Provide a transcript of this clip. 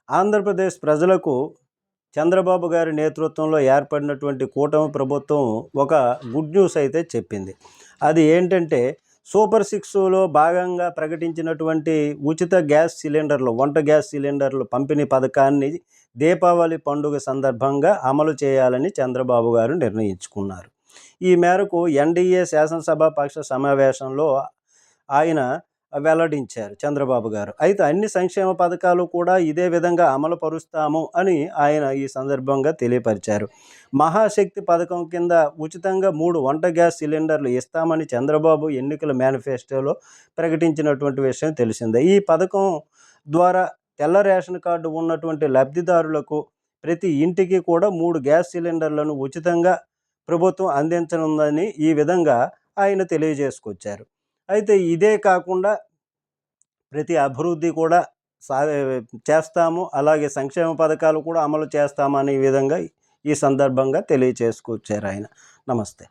ఆంధ్రప్రదేశ్ ప్రజలకు చంద్రబాబు గారి నేతృత్వంలో ఏర్పడినటువంటి కూటమి ప్రభుత్వం ఒక గుడ్ న్యూస్ అయితే చెప్పింది. అది ఏంటంటే సూపర్ సిక్స్లో భాగంగా ప్రకటించినటువంటి ఉచిత గ్యాస్ సిలిండర్లు, వంట గ్యాస్ సిలిండర్లు పంపిణీ పథకాన్ని దీపావళి పండుగ సందర్భంగా అమలు చేయాలని చంద్రబాబు గారు నిర్ణయించుకున్నారు. ఈ మేరకు ఎన్డీఏ శాసనసభ పక్ష సమావేశంలో ఆయన వెల్లడించారు చంద్రబాబు గారు. అయితే అన్ని సంక్షేమ పథకాలు కూడా ఇదే విధంగా అమలు పరుస్తాము అని ఆయన ఈ సందర్భంగా తెలియపరిచారు. మహాశక్తి పథకం కింద ఉచితంగా 3 వంట గ్యాస్ సిలిండర్లు ఇస్తామని చంద్రబాబు ఎన్నికల మేనిఫెస్టోలో ప్రకటించినటువంటి విషయం తెలిసిందే. ఈ పథకం ద్వారా తెల్ల రేషన్ కార్డు ఉన్నటువంటి లబ్ధిదారులకు ప్రతి ఇంటికి కూడా 3 గ్యాస్ సిలిండర్లను ఉచితంగా ప్రభుత్వం అందించనుందని ఈ విధంగా ఆయన తెలియజేసుకొచ్చారు. అయితే ఇదే కాకుండా ప్రతి అభివృద్ధి కూడా సా చేస్తాము, అలాగే సంక్షేమ పథకాలు కూడా అమలు చేస్తామనే విధంగా ఈ సందర్భంగా తెలియచేసుకొచ్చారు ఆయన. నమస్తే.